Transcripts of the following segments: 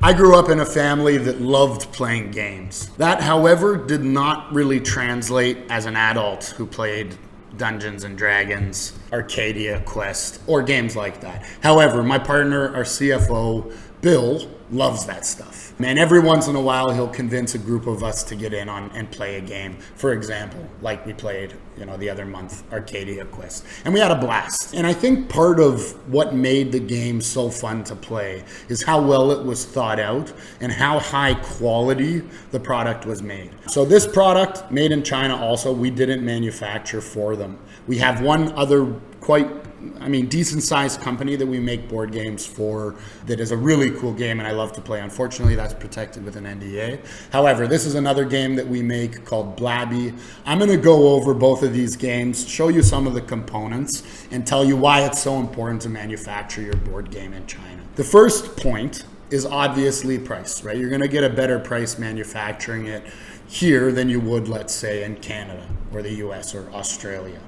I grew up in a family that loved playing games. That, however, did not really translate as an adult who played Dungeons and Dragons, Arcadia Quest, or games like that. However, my partner, our CFO, Bill, loves that stuff. And every once in a while, he'll convince a group of us to get in on and play a game. For example, like we played, the other month, Arcadia Quest. And we had a blast. And I think part of what made the game so fun to play is how well it was thought out and how high quality the product was made. So this product, made in China also, we didn't manufacture for them. We have one other decent sized company that we make board games for that is a really cool game and I love to play. Unfortunately, that's protected with an NDA. However, this is another game that we make called Blabby. I'm going to go over both of these games, show you some of the components, and tell you why it's so important to manufacture your board game in China. The first point is obviously price, right? You're going to get a better price manufacturing it here than you would, let's say, in Canada or the US or Australia.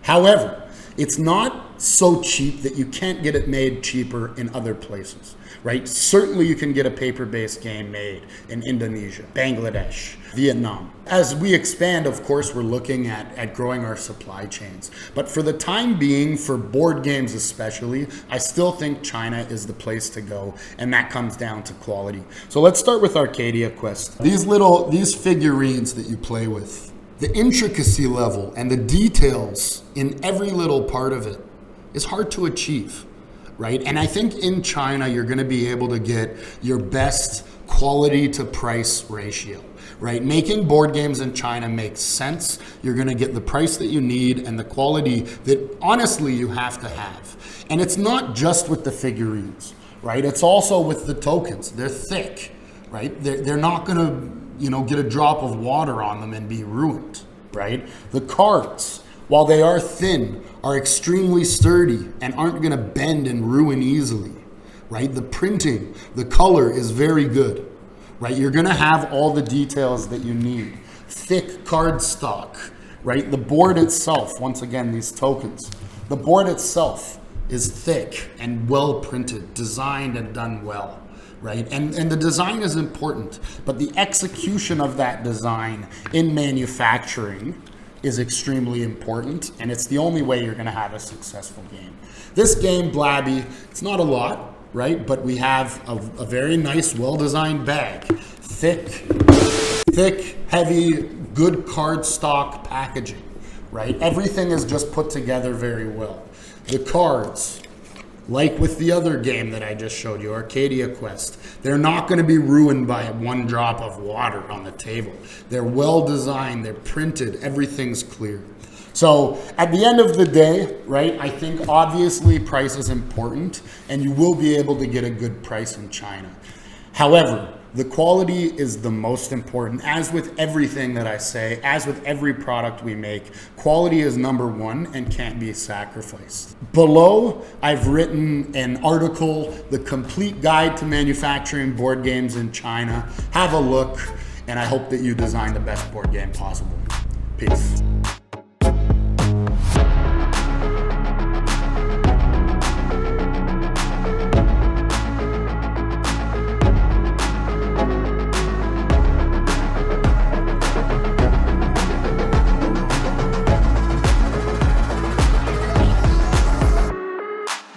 However, it's not so cheap that you can't get it made cheaper in other places, right? Certainly you can get a paper-based game made in Indonesia, Bangladesh, Vietnam. As we expand, of course, we're looking at growing our supply chains. But for the time being, for board games especially, I still think China is the place to go, and that comes down to quality. So let's start with Arcadia Quest. These figurines that you play with, the intricacy level and the details in every little part of it is hard to achieve, right? And I think in China, you're going to be able to get your best quality to price ratio, right? Making board games in China makes sense. You're going to get the price that you need and the quality that honestly you have to have. And it's not just with the figurines, right? It's also with the tokens. They're thick, right? They're not going to get a drop of water on them and be ruined, right? The cards, while they are thin, are extremely sturdy and aren't going to bend and ruin easily, right? The printing, the color is very good, right? You're going to have all the details that you need. Thick card stock, right? The board itself, once again, these tokens, the board itself is thick and well printed, designed and done well. Right? And the design is important, but the execution of that design in manufacturing is extremely important, and it's the only way you're going to have a successful game. This game, Blabby, it's not a lot, right? But we have a very nice, well-designed bag. Thick, heavy, good cardstock packaging, right? Everything is just put together very well. The cards, like with the other game that I just showed you, Arcadia Quest, they're not going to be ruined by one drop of water on the table. They're well designed, they're printed, everything's clear. So at the end of the day, right, I think obviously price is important and you will be able to get a good price in China. However, the quality is the most important. As with everything that I say, as with every product we make, quality is number one and can't be sacrificed. Below, I've written an article, The Complete Guide to Manufacturing Board Games in China. Have a look, and I hope that you design the best board game possible. Peace.